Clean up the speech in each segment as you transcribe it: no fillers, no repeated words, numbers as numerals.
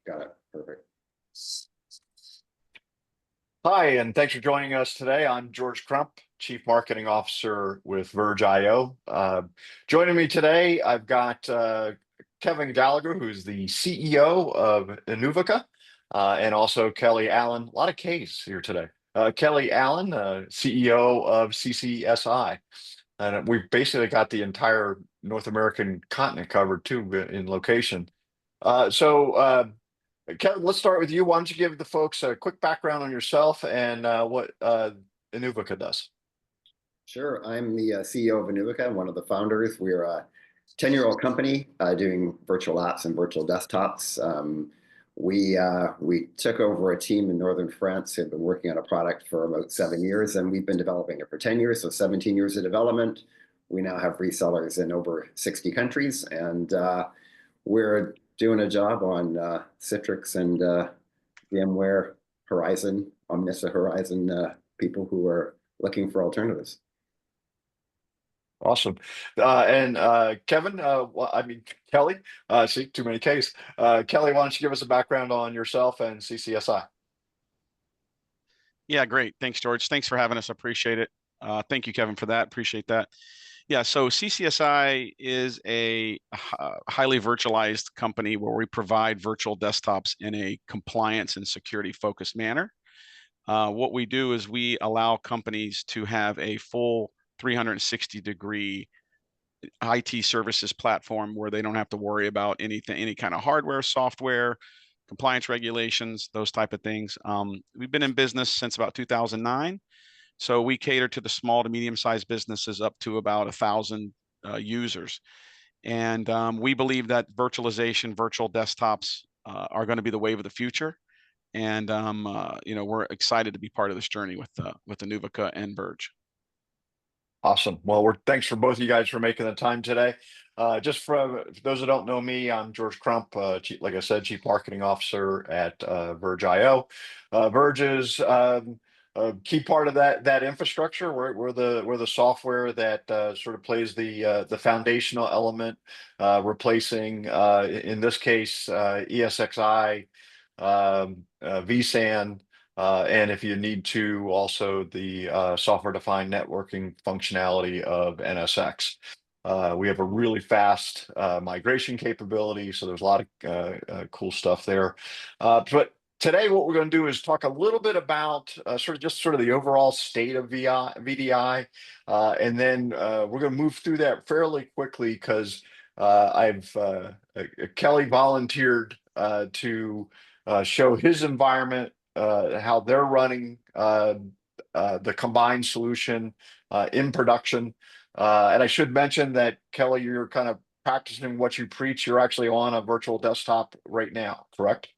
Got it. Perfect. Hi, and thanks for joining us today. I'm George Crump, Chief Marketing Officer with Verge.io. Joining me today, I've got Kevin Gallagher, who's the CEO of Inuvika, and also Kelly Allen. A lot of Ks here today. Kelly Allen, CEO of CCSI. And we've basically got the entire North American continent covered too in location. Kevin, let's start with you. Why don't you give the folks a quick background on yourself and what Inuvika does? Sure. I'm the CEO of Inuvika. I'm one of the founders. We're a 10-year-old company doing virtual apps and virtual desktops. We took over a team in northern France who had been working on a product for about 7 years, and we've been developing it for 10 years, so 17 years of development. We now have resellers in over 60 countries, and we're doing a job on Citrix and VMware Horizon, Omnissa Horizon, people who are looking for alternatives. Awesome. Kevin, Kelly, see, too many Ks. Kelly, why don't you give us a background on yourself and CCSI? Yeah, great. Thanks, George. Thanks for having us. Appreciate it. Thank you, Kevin, for that. Appreciate that. Yeah, so CCSI is a highly virtualized company where we provide virtual desktops in a compliance and security focused manner. What we do is we allow companies to have a full 360-degree IT services platform where they don't have to worry about anything, any kind of hardware, software, compliance regulations, those type of things. We've been in business since about 2009. So we cater to the small to medium-sized businesses up to about 1,000 users. And we believe that virtualization, virtual desktops are going to be the wave of the future. And we're excited to be part of this journey with Inuvika and Verge. Awesome. Well, thanks for both of you guys for making the time today. Just for those that don't know me, I'm George Crump, like I said, Chief Marketing Officer at Verge.io. Verge is a key part of that infrastructure. We're the software that sort of plays the foundational element, replacing in this case ESXi, vSAN. And if you need to, also the software-defined networking functionality of NSX. We have a really fast migration capability, so there's a lot of cool stuff there. But today, what we're going to do is talk a little bit about sort of the overall state of VDI, and then we're going to move through that fairly quickly because Kelly volunteered to show his environment, how they're running the combined solution in production. And I should mention that, Kelly, you're kind of practicing what you preach. You're actually on a virtual desktop right now, correct?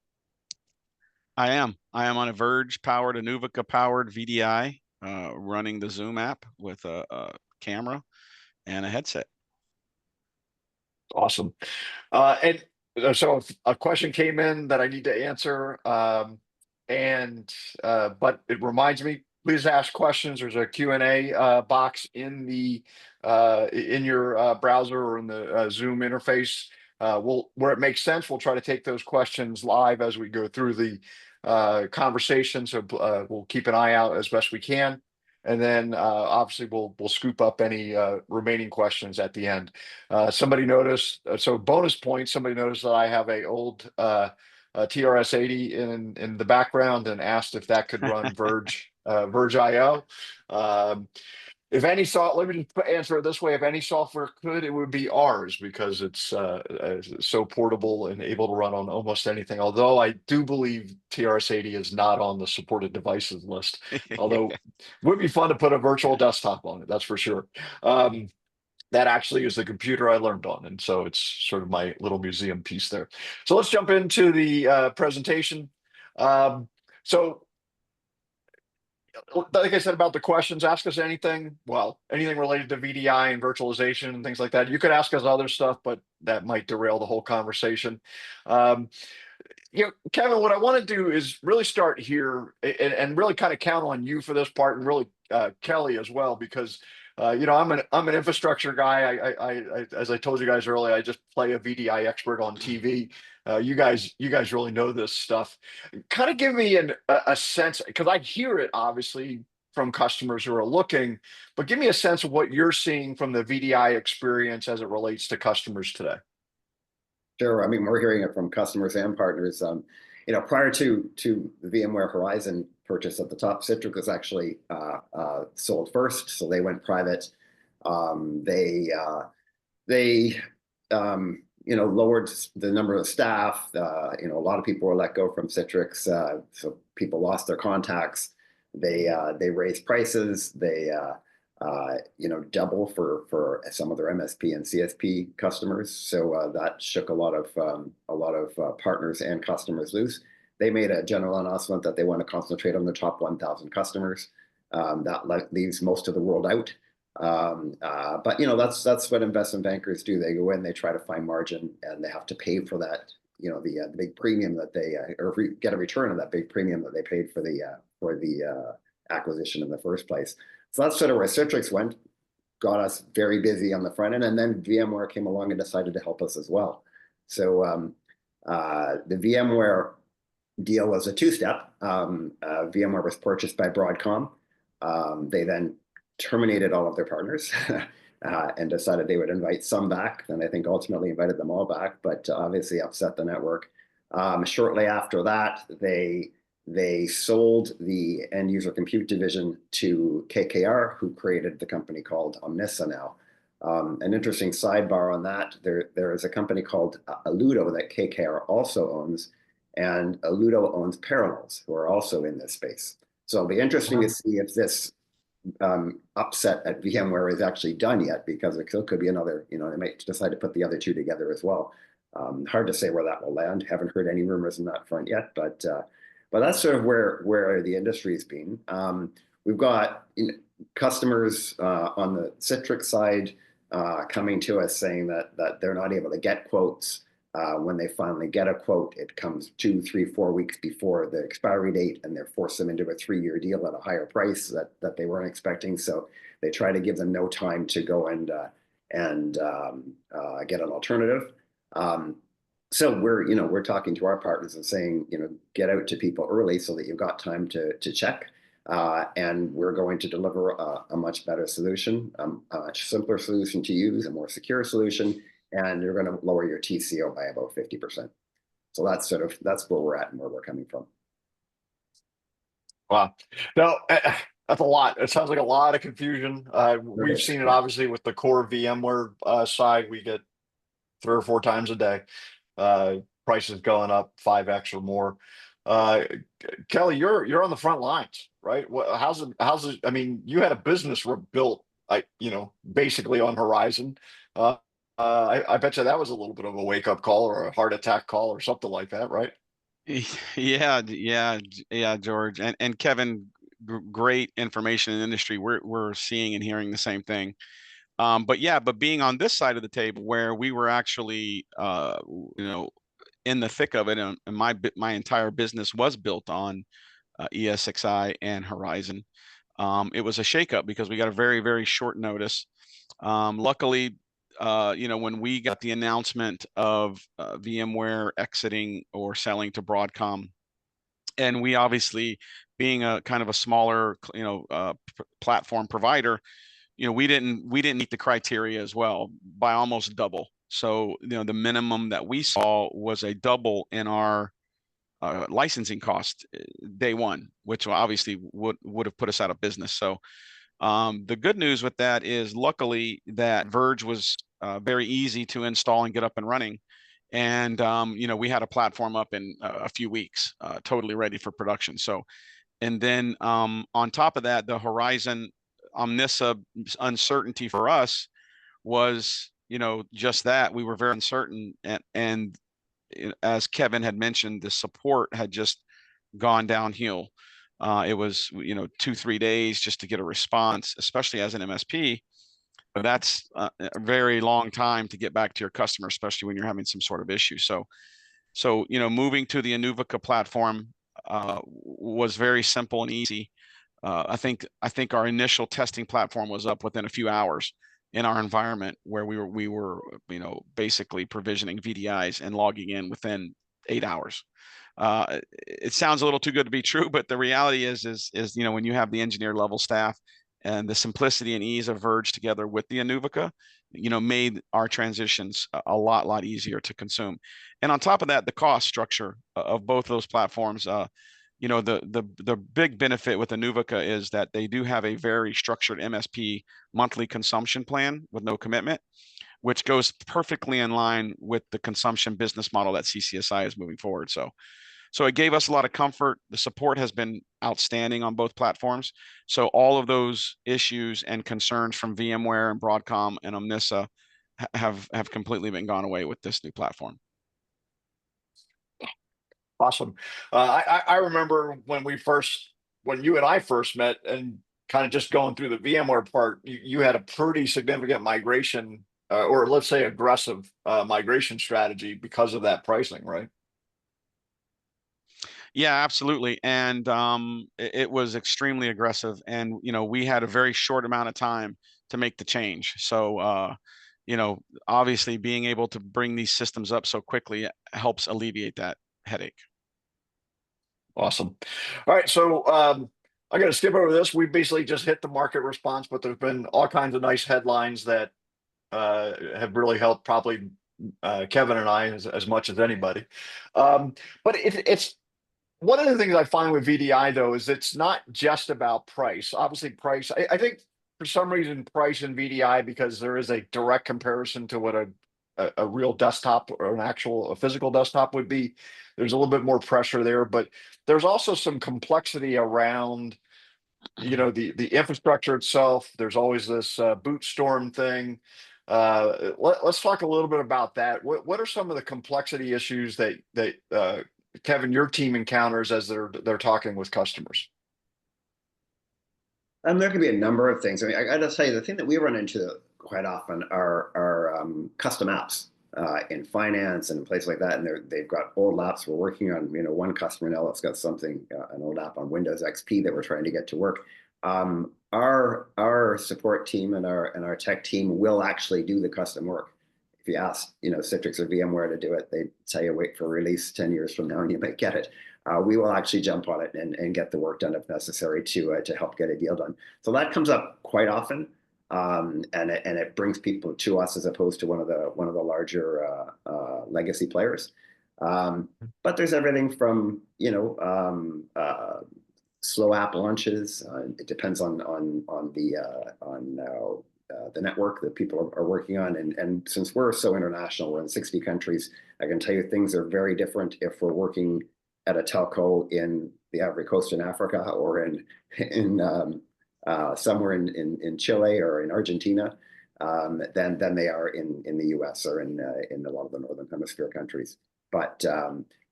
I am on a Verge-powered, Inuvika-powered VDI, running the Zoom app with a camera and a headset. Awesome. So a question came in that I need to answer. But it reminds me, please ask questions. There's a Q&A box in your browser or in the Zoom interface. Where it makes sense, we'll try to take those questions live as we go through the conversation. So we'll keep an eye out as best we can. And then obviously we'll scoop up any remaining questions at the end. Somebody noticed, so bonus points, somebody noticed that I have a old TRS-80 in the background and asked if that could run Verge.io. If any let me just answer it this way: if any software could, it would be ours because it's so portable and able to run on almost anything. Although I do believe TRS-80 is not on the supported devices list. Although it would be fun to put a virtual desktop on it, that's for sure. That actually is the computer I learned on, and so it's sort of my little museum piece there. So let's jump into the presentation. So like I said about the questions, ask us anything, anything related to VDI and virtualization and things like that. You could ask us other stuff, but that might derail the whole conversation. Kevin, what I want to do is really start here and really kind of count on you for this part, and really Kelly as well, because I'm an infrastructure guy. As I told you guys earlier, I just play a VDI expert on TV. You guys really know this stuff. Kind of give me a sense, because I hear it obviously from customers who are looking, but give me a sense of what you're seeing from the VDI experience as it relates to customers today. Sure. I mean, we're hearing it from customers and partners. Prior to the VMware Horizon purchase at the top, Citrix was actually sold first, so they went private. They lowered the number of staff. A lot of people were let go from Citrix, so people lost their contacts. They raised prices. They double for some of their MSP and CSP customers. So that shook a lot of partners and customers loose. They made a general announcement that they want to concentrate on the top 1,000 customers. That leaves most of the world out. But that's what investment bankers do. They go in, they try to find margin, and they have to pay for that. The big premium that they get a return on that big premium that they paid for the acquisition in the first place. So that's sort of where Citrix went, got us very busy on the front end, and then VMware came along and decided to help us as well. So the VMware deal was a two-step. VMware was purchased by Broadcom. They then terminated all of their partners and decided they would invite some back. And I think ultimately invited them all back, but obviously upset the network. Shortly after that, they sold the end user compute division to KKR, who created the company called Omnissa now. An interesting sidebar on that, there is a company called Alludo that KKR also owns, and Alludo owns Parallels, who are also in this space. So it'll be interesting to see if this upset at VMware is actually done yet, because it could be another, they might decide to put the other two together as well. Hard to say where that will land. Haven't heard any rumors on that front yet, but that's sort of where the industry's been. We've got customers on the Citrix side coming to us saying that they're not able to get quotes. When they finally get a quote, it comes 2, 3, 4 weeks before the expiry date, and they're forced them into a 3-year deal at a higher price that they weren't expecting. So they try to give them no time to go and get an alternative. So we're talking to our partners and saying, get out to people early so that you've got time to check. And we're going to deliver a much better solution, a much simpler solution to use, a more secure solution, and you're going to lower your TCO by about 50%. So that's where we're at and where we're coming from. Wow. No, that's a lot. It sounds like a lot of confusion. We've seen it obviously with the core VMware side. We get 3 or 4 times a day. Prices going up 5x or more. Kelly, you're on the front lines, right? How's it? I mean, you had a business built, basically on Horizon. I bet you that was a little bit of a wake-up call or a heart attack call or something like that, right? Yeah, George and Kevin, great information in the industry. We're seeing and hearing the same thing. But being on this side of the table where we were actually, in the thick of it, and my entire business was built on ESXi and Horizon. It was a shakeup because we got a very, very short notice. Luckily, when we got the announcement of VMware exiting or selling to Broadcom, and we obviously being a kind of a smaller, platform provider, we didn't meet the criteria as well by almost double. So, the minimum that we saw was a double in our licensing cost day one, which obviously would have put us out of business. So the good news with that is luckily that Verge was very easy to install and get up and running. And, we had a platform up in a few weeks, totally ready for production. So, and then on top of that, the Horizon Omnissa uncertainty for us was, just that we were very uncertain. And as Kevin had mentioned, the support had just gone downhill. It was, 2-3 days just to get a response, especially as an MSP. That's a very long time to get back to your customer, especially when you're having some sort of issue. So moving to the Inuvika platform was very simple and easy. I think our initial testing platform was up within a few hours in our environment, where we were basically provisioning VDIs and logging in within 8 hours. It sounds a little too good to be true, but the reality is when you have the engineer level staff and the simplicity and ease of Verge together with the Inuvika, made our transitions a lot easier to consume. And on top of that, the cost structure of both of those platforms, the big benefit with Inuvika is that they do have a very structured MSP monthly consumption plan with no commitment, which goes perfectly in line with the consumption business model that CCSI is moving forward. So it gave us a lot of comfort. The support has been outstanding on both platforms. So all of those issues and concerns from VMware and Broadcom and Omnissa have completely been gone away with this new platform. Awesome. I remember when you and I first met, and kind of just going through the VMware part, you had a pretty significant migration, or let's say aggressive migration strategy because of that pricing, right? Yeah, absolutely. And it was extremely aggressive. And, we had a very short amount of time to make the change. So, obviously being able to bring these systems up so quickly helps alleviate that headache. Awesome. All right. So I got to skip over this. We basically just hit the market response, but there's been all kinds of nice headlines that have really helped probably Kevin and I as much as anybody. But it's one of the things I find with VDI, though, is it's not just about price. Obviously, price, I think for some reason, price in VDI, because there is a direct comparison to what a real desktop or a physical desktop would be. There's a little bit more pressure there, but there's also some complexity around, the infrastructure itself. There's always this boot storm thing. Let's talk a little bit about that. What are some of the complexity issues that Kevin, your team encounters as they're talking with customers? There can be a number of things. I mean, I got to tell you, the thing that we run into quite often are custom apps in finance and places like that. And they've got old apps we're working on. One customer now that's got something, an old app on Windows XP that we're trying to get to work. Our support team and our tech team will actually do the custom work. If you ask, Citrix or VMware to do it, they tell you wait for release 10 years from now and you might get it. We will actually jump on it and get the work done if necessary to help get a deal done. So that comes up quite often, and it brings people to us as opposed to one of the larger legacy players. But there's everything from slow app launches. It depends on the network that people are working on. And since we're so international, we're in 60 countries, I can tell you things are very different if we're working at a telco in the Ivory Coast in Africa or in somewhere in Chile or in Argentina than they are in the US or in a lot of the Northern Hemisphere countries. But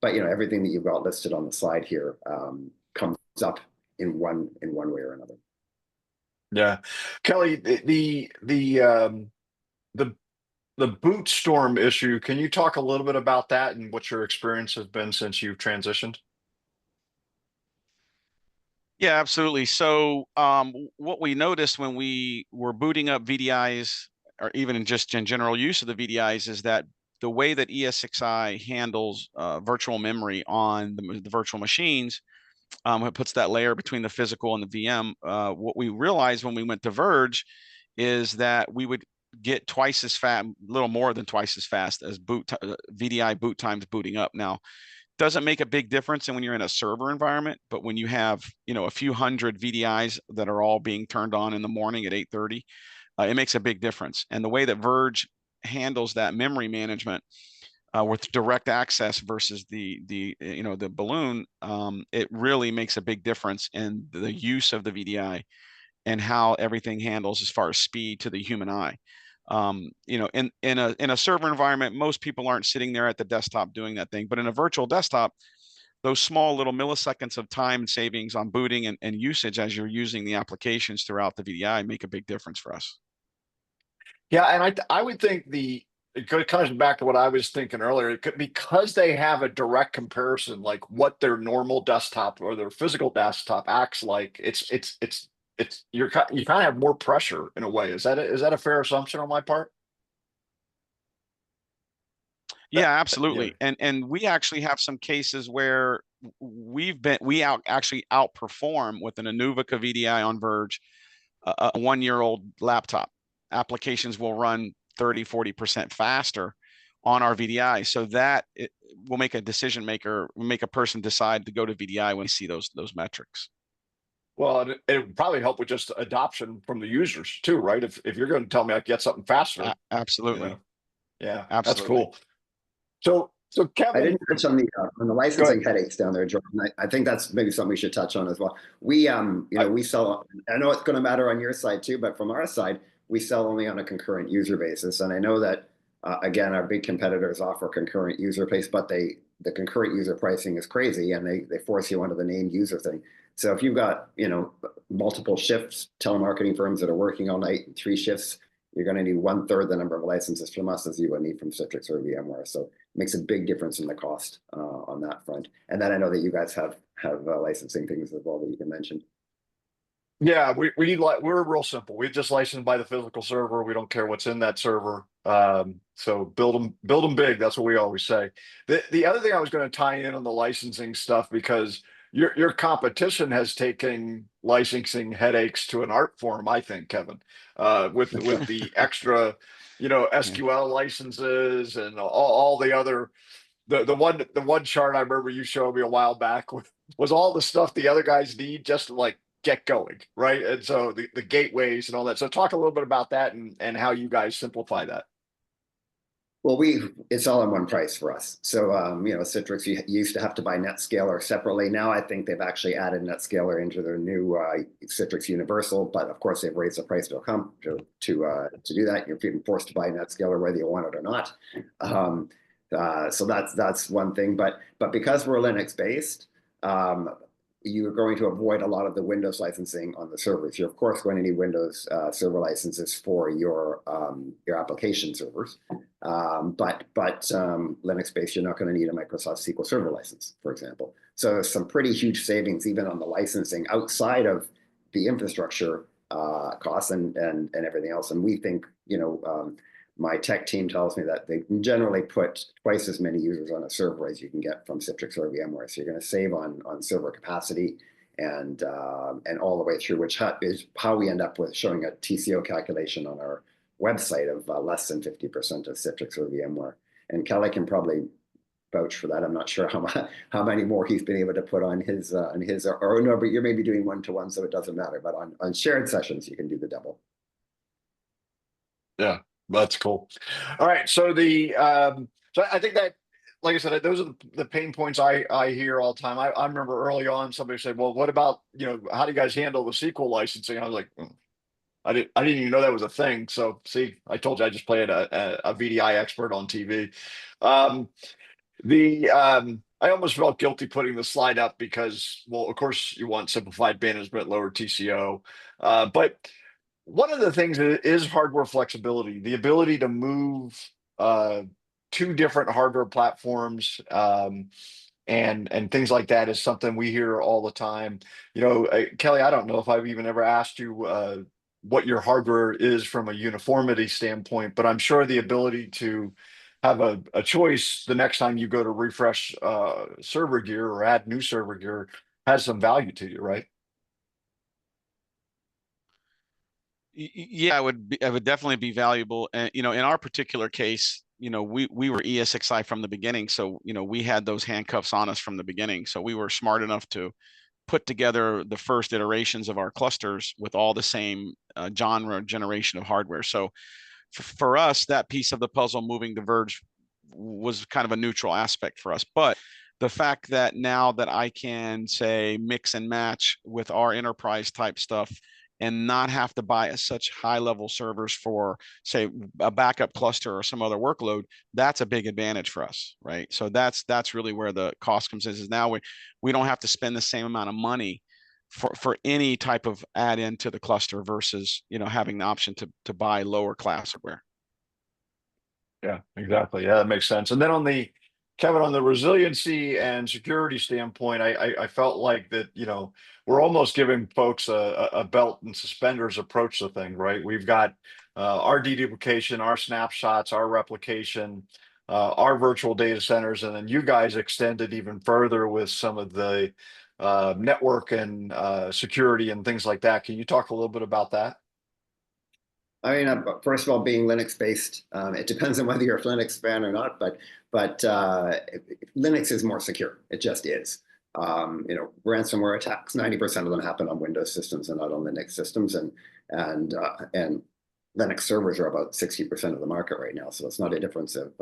everything that you've got listed on the slide here comes up in one way or another. Yeah, Kelly, the boot storm issue, can you talk a little bit about that and what your experience has been since you've transitioned? Yeah, absolutely. So what we noticed when we were booting up VDIs, or even in general use of the VDIs, is that the way that ESXi handles virtual memory on the virtual machines, it puts that layer between the physical and the VM. What we realized when we went to Verge is that we would get twice as fast, a little more than twice as fast as VDI boot times booting up. Now, doesn't make a big difference when you're in a server environment, but when you have a few hundred VDIs that are all being turned on in the morning at 8:30, it makes a big difference. And the way that Verge handles that memory management with direct access versus the balloon, it really makes a big difference in the use of the VDI and how everything handles as far as speed to the human eye. In a server environment, most people aren't sitting there at the desktop doing that thing, but in a virtual desktop, those small little milliseconds of time savings on booting and usage as you're using the applications throughout the VDI make a big difference for us. Yeah, and I would think it comes back to what I was thinking earlier. It could, because they have a direct comparison, like what their normal desktop or their physical desktop acts like. You kind of have more pressure in a way. Is that a fair assumption on my part? Yeah, Yeah. absolutely. And we actually have some cases where actually outperform with an Inuvika VDI on Verge, a 1-year-old laptop. Applications will run 30-40% faster on our VDI. So that it will make a decision maker, make a person decide to go to VDI when they see those metrics. Well, and it would probably help with just adoption from the users too, right? If you're going to tell me I can get something faster, you Absolutely. know, yeah, that's Absolutely. cool. So I Kevin, didn't touch on the go ahead. licensing headaches down there, Jordan. I think that's maybe something we should touch on as well. We sell. I know it's going to matter on your side too, but from our side, we sell only on a concurrent user basis. And I know that again, our big competitors offer concurrent user base, but the concurrent user pricing is crazy, and they force you onto the named user thing. So if you've got multiple shifts, telemarketing firms that are working all night, 3 shifts, you're going to need 1/3 the number of licenses from us as you would need from Citrix or VMware. So makes a big difference in the cost on that front. And then I know that you guys have licensing things as well that you can mention. Yeah, we're real simple. We just license by the physical server. We don't care what's in that server. So build them big. That's what we always say. The other thing I was going to tie in on the licensing stuff, because your competition has taken licensing headaches to an art form, I think, Kevin, with the extra, SQL licenses and all the other. The one chart I remember you showed me a while back was all the stuff the other guys need just to like get going, right? And so the gateways and all that. So talk a little bit about that and how you guys simplify that. Well, it's all in one price for us. So, Citrix, you used to have to buy NetScaler separately. Now I think they've actually added NetScaler into their new Citrix Universal, but of course they've raised the price to do that. You're being forced to buy NetScaler whether you want it or not. So that's one thing. But because we're Linux based, you're going to avoid a lot of the Windows licensing on the servers. You're of course going to need Windows server licenses for your application servers. But Linux-based, you're not going to need a Microsoft SQL Server license, for example. So there's some pretty huge savings even on the licensing outside of the infrastructure costs and everything else. And we think, my tech team tells me that they generally put twice as many users on a server as you can get from Citrix or VMware. So you're going to save on server capacity and all the way through, which is how we end up with showing a TCO calculation on our website of less than 50% of Citrix or VMware. And Kelly can probably vouch for that. I'm not sure how many more he's been able to put on his or no, but you're maybe doing 1-to-1, so it doesn't matter. But on shared sessions, you can do the double. Yeah, that's cool. All right, so so I think that, like I said, those are the pain points I hear all the time. I remember early on somebody said, "Well, what about how do you guys handle the SQL licensing?" I was like, I didn't even know that was a thing. So see, I told you I just played a VDI expert on TV. Um, I almost felt guilty putting the slide up because, well, of course you want simplified management, lower TCO, but one of the things is hardware flexibility, the ability to move uh, 2 different hardware platforms, and things like that is something we hear all the time. Kelly, I don't know if I've even ever asked you what your hardware is from a uniformity standpoint, but I'm sure the ability to have a choice the next time you go to refresh server gear or add new server gear has some value to you, right? Yeah, it would definitely be valuable. And in our particular case, we were ESXi from the beginning, so we had those handcuffs on us from the beginning. So we were smart enough to put together the first iterations of our clusters with all the same genre generation of hardware. So for us, that piece of the puzzle, moving to Verge, was kind of a neutral aspect for us. But the fact that now that I can say mix and match with our enterprise type stuff and not have to buy such high level servers for, say, a backup cluster or some other workload, that's a big advantage for us, right? So that's really where the cost comes in, is now we don't have to spend the same amount of money for any type of add-in to the cluster versus having the option to buy lower class hardware. Yeah, exactly. Yeah, that makes sense. And then Kevin, on the resiliency and security standpoint, I felt like that, we're almost giving folks a belt and suspenders approach to thing, right? We've got our deduplication, our snapshots, our replication, our virtual data centers, and then you guys extended even further with some of the network and security and things like that. Can you talk a little bit about that? I mean, first of all, being Linux based, it depends on whether you're a Linux fan or not, but Linux is more secure. It just is. Ransomware attacks, 90% of them happen on Windows systems and not on Linux systems, and Linux servers are about 60% of the market right now. So it's not a difference of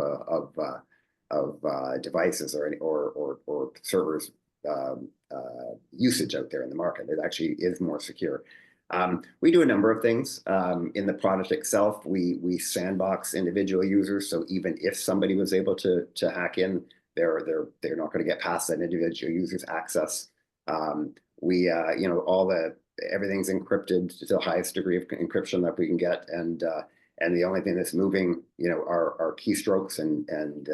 devices or servers usage out there in the market. It actually is more secure. We do a number of things. In the product itself, we sandbox individual users. So even if somebody was able to hack in, they're not going to get past that individual user's access. Everything's encrypted to the highest degree of encryption that we can get, and the only thing that's moving, are keystrokes and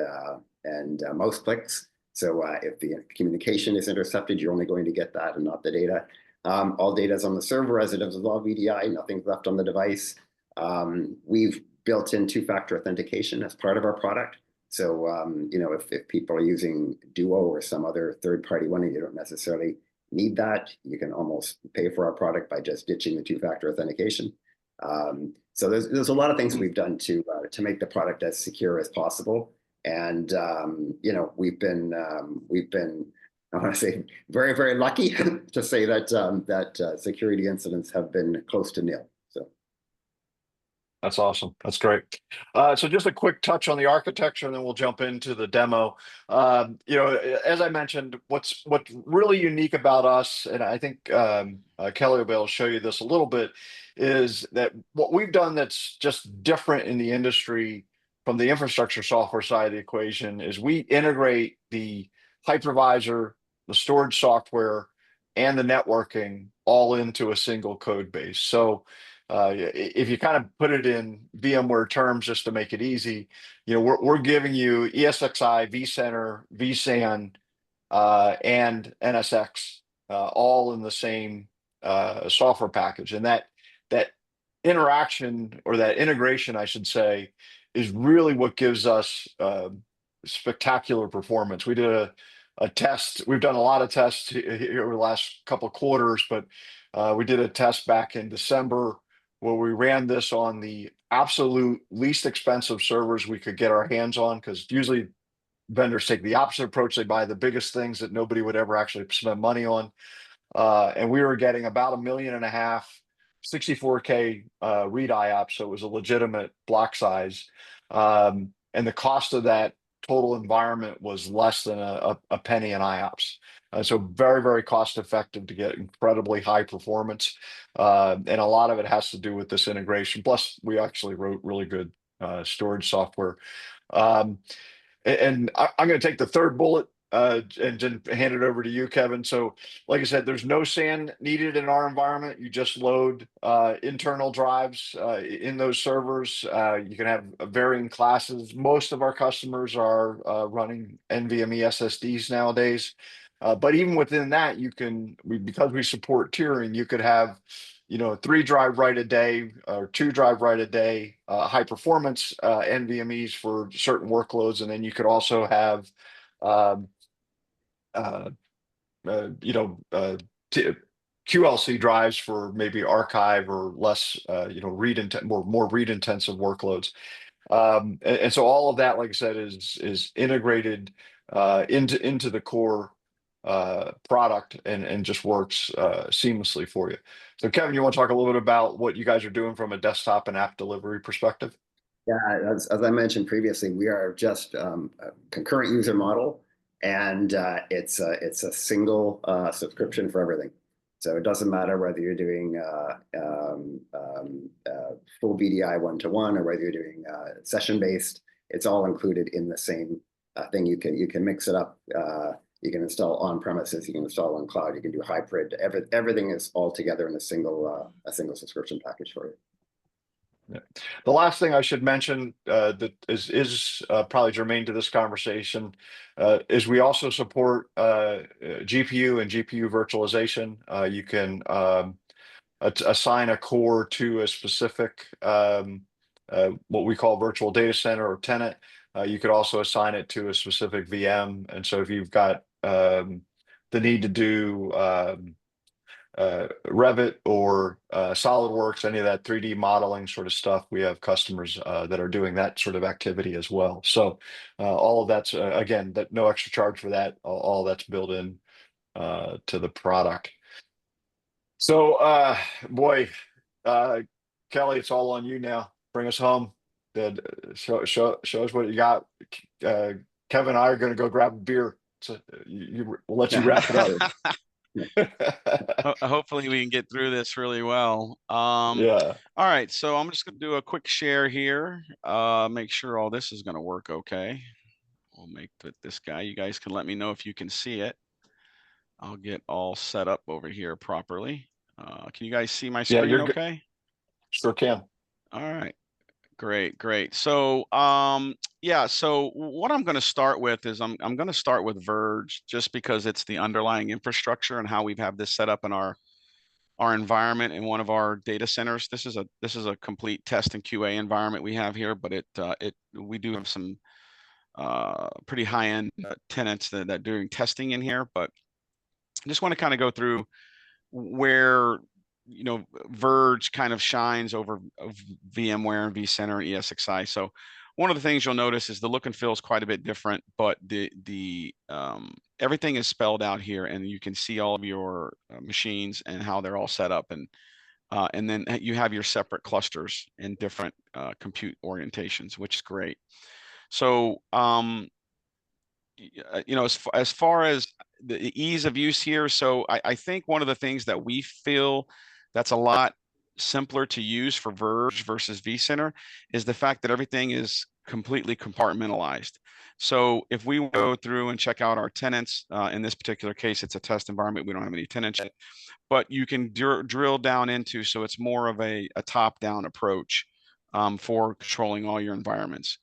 mouse clicks. So if the communication is intercepted, you're only going to get that and not the data. All data is on the server as it is with all VDI, nothing's left on the device. We've built in two-factor authentication as part of our product. So, if people are using Duo or some other third-party one, and you don't necessarily need that, you can almost pay for our product by just ditching the two-factor authentication. So there's a lot of things we've done to make the product as secure as possible. And, we've been I want to say very, very lucky to say that security incidents have been close to nil. So That's awesome. That's great. So just a quick touch on the architecture, and then we'll jump into the demo. As I mentioned, what's really unique about us, and I think Kelly will be able to show you this a little bit, is that what we've done that's just different in the industry from the infrastructure software side of the equation is we integrate the hypervisor, the storage software, and the networking all into a single code base. So if you kind of put it in VMware terms, just to make it easy, we're giving you ESXi, vCenter, vSAN, and NSX all in the same software package, and that interaction, or that integration, I should say, is really what gives us spectacular performance. We did a test. We've done a lot of tests here over the last couple of quarters, but we did a test back in December where we ran this on the absolute least expensive servers we could get our hands on, because usually vendors take the opposite approach. They buy the biggest things that nobody would ever actually spend money on. And we were getting about 1.5 million 64K read IOPS, so it was a legitimate block size. And the cost of that total environment was less than a penny an IOPS. So very, very cost effective to get incredibly high performance. And a lot of it has to do with this integration. Plus, we actually wrote really good storage software. And I'm going to take the third bullet and then hand it over to you, Kevin. So like I said, there's no SAN needed in our environment. You just load internal drives in those servers. You can have varying classes. Most of our customers are running NVMe SSDs nowadays. But even within that, because we support tiering, you could have 3 drive write a day or 2 drive write a day, high performance NVMEs for certain workloads. And then you could also have QLC drives for maybe archive or less, more read intensive workloads. And so all of that, like I said, is integrated into the core product and just works seamlessly for you. So Kevin, you want to talk a little bit about what you guys are doing from a desktop and app delivery perspective? Yeah, as I mentioned previously, we are just a concurrent user model, and it's a single subscription for everything. So it doesn't matter whether you're doing full VDI one-to-one or whether you're doing session-based. It's all included in the same thing. You can mix it up. You can install on premises. You can install on cloud. You can do hybrid. Everything is all together in a single subscription package for you. Yeah. The last thing I should mention that is probably germane to this conversation is we also support GPU and GPU virtualization. You can assign a core to a specific what we call virtual data center or tenant. You could also assign it to a specific VM. And so if you've got the need to do Revit or SolidWorks, any of that 3D modeling sort of stuff, we have customers that are doing that sort of activity as well. So all of that's again, that no extra charge for that. All that's built in to the product. So boy, Kelly, it's all on you now. Bring us home. Show us what you got. Kevin and I are going to go grab a beer. So we'll let you wrap it up. Hopefully we can get through this really well. Yeah. All right, so I'm just gonna do a quick share here. Make sure all this is gonna work okay. We'll make this guy. You guys can let me know if you can see it. I'll get all set up over here properly. Can you guys see my Yeah, screen you're good. okay? Sure can. All right. Great. So yeah, so what I'm going to start with is I'm going to start with Verge just because it's the underlying infrastructure and how we've had this set up in our environment in one of our data centers. This is a complete test and QA environment we have here, but we do have some pretty high-end tenants that are doing testing in here, but I just want to kind of go through where Verge kind of shines over VMware and vCenter and ESXi. So one of the things you'll notice is the look and feel is quite a bit different, but the everything is spelled out here, and you can see all of your machines and how they're all set up, and then you have your separate clusters and different compute orientations, which is great. So as far as the ease of use here, so I think one of the things that we feel that's a lot simpler to use for Verge versus vCenter is the fact that everything is completely compartmentalized. So if we go through and check out our tenants, in this particular case, it's a test environment. We don't have any tenants yet, but you can drill down into, so it's more of a top-down approach for controlling all your environments.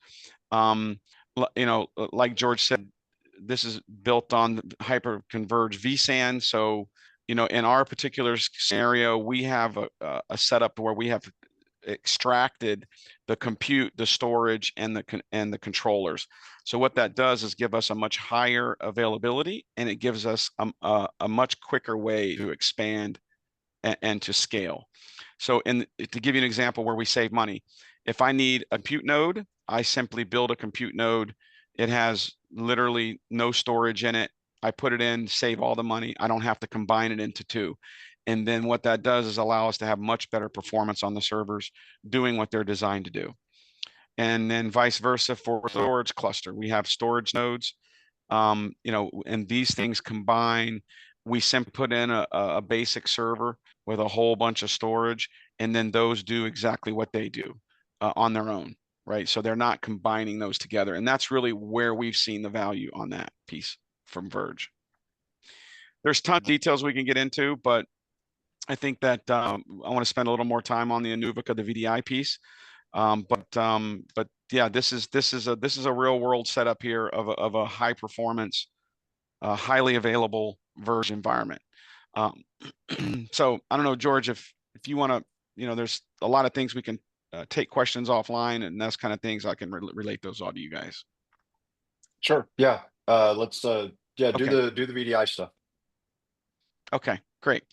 Like George said, this is built on hyper-converged vSAN. So, in our particular scenario, we have a setup where we have extracted the compute, the storage, and the controllers. So what that does is give us a much higher availability, and it gives us a much quicker way to expand and to scale. So to give you an example where we save money, if I need a compute node, I simply build a compute node. It has literally no storage in it. I put it in, save all the money. I don't have to combine it into two. And then what that does is allow us to have much better performance on the servers doing what they're designed to do. And then vice versa for storage cluster. We have storage nodes, and these things combine. We simply put in a basic server with a whole bunch of storage, and then those do exactly what they do on their own, right? So they're not combining those together. And that's really where we've seen the value on that piece from Verge. There's tons of details we can get into, but I think that I want to spend a little more time on the Inuvika, the VDI piece. But yeah, this is a real world setup here of a high performance, highly available Verge environment. So I don't know, George, if you want to, there's a lot of things we can take questions offline and those kind of things. I can relate those all to you guys. Sure. Yeah. Let's do Okay. the VDI stuff. Okay, great.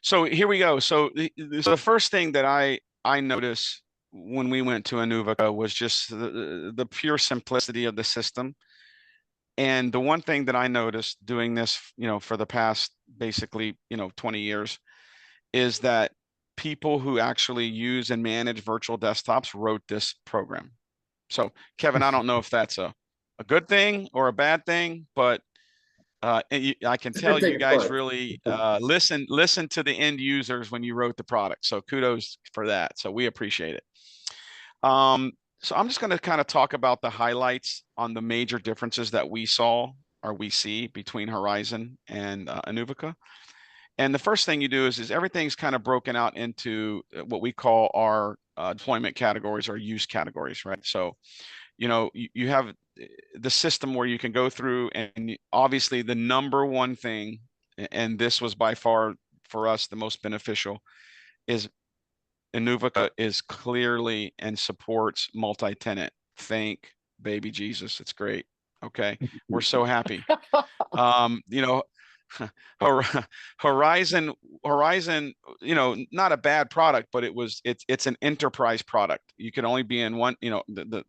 So here we go. So the first thing that I noticed when we went to Inuvika was just the pure simplicity of the system. And the one thing that I noticed doing this, for the past basically, 20 years, is that people who actually use and manage virtual desktops wrote this program. So Kevin, I don't know if that's a good thing or a bad thing, but I can tell you guys really listen to the end users when you wrote the product. So kudos for that. So we appreciate it. So I'm just going to kind of talk about the highlights on the major differences that we saw or we see between Horizon and Inuvika. And the first thing you do is everything's kind of broken out into what we call our deployment categories or use categories, right? So, you know, you have the system where you can go through, and obviously the number one thing, and this was by far for us the most beneficial, is Inuvika is clearly and supports multi-tenant. Thank baby Jesus. It's great. Okay. We're so happy. You know, Horizon, you know, not a bad product, but it's an enterprise product. You can only be in one, you know, the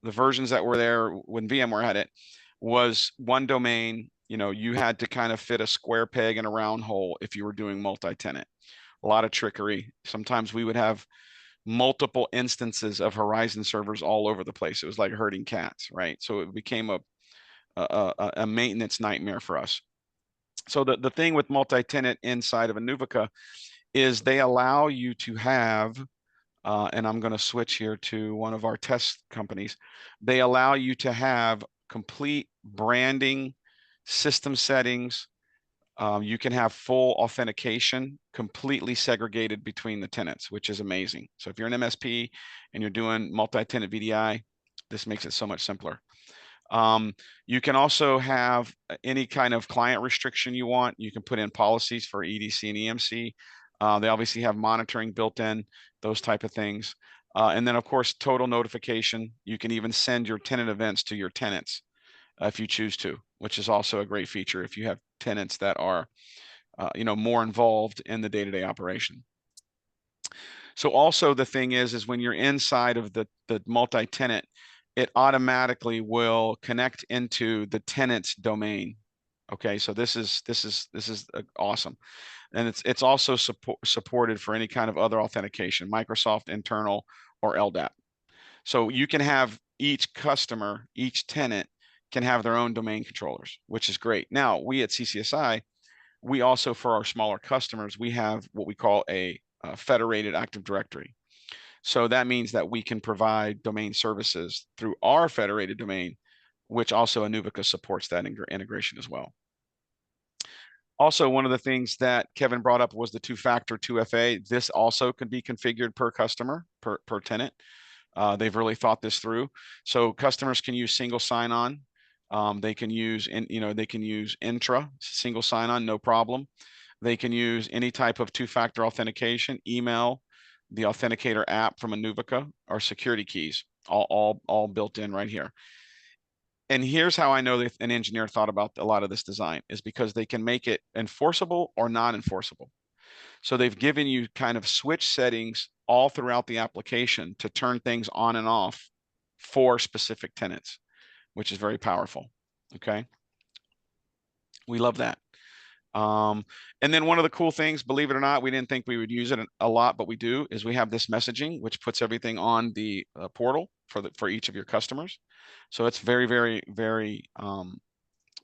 versions that were there when VMware had it was one domain. You know, you had to kind of fit a square peg in a round hole if you were doing multi-tenant. A lot of trickery. Sometimes we would have multiple instances of Horizon servers all over the place. It was like herding cats, right? So it became a maintenance nightmare for us. So the thing with multi-tenant inside of Inuvika is they allow you to have, and I'm going to switch here to one of our test companies. They allow you to have complete branding, system settings. You can have full authentication completely segregated between the tenants, which is amazing. So if you're an MSP and you're doing multi-tenant VDI, this makes it so much simpler. You can also have any kind of client restriction you want. You can put in policies for EDC and EMC. They obviously have monitoring built in, those type of things. And then of course, total notification. You can even send your tenant events to your tenants if you choose to, which is also a great feature if you have tenants that are, you know, more involved in the day-to-day operation. So also the thing is when you're inside of the multi-tenant, it automatically will connect into the tenant's domain. Okay, so this is awesome, and it's also supported for any kind of other authentication, Microsoft internal or LDAP. So you can have each customer, each tenant can have their own domain controllers, which is great. Now we at CCSI, we also for our smaller customers, we have what we call a federated Active Directory. So that means that we can provide domain services through our federated domain, which also Inuvika supports that integration as well. Also, one of the things that Kevin brought up was the two-factor 2FA. This also can be configured per customer, per tenant. They've really thought this through. So customers can use single sign-on. They can use, they can use intra, single sign-on, no problem. They can use any type of two-factor authentication, email, the Authenticator app from Inuvika, or security keys, all built in right here. And here's how I know that an engineer thought about a lot of this design is because they can make it enforceable or non-enforceable. So they've given you kind of switch settings all throughout the application to turn things on and off for specific tenants, which is very powerful. Okay. We love that. And then one of the cool things, believe it or not, we didn't think we would use it a lot, but we do, is we have this messaging, which puts everything on the portal for each of your customers. So it's very, very, very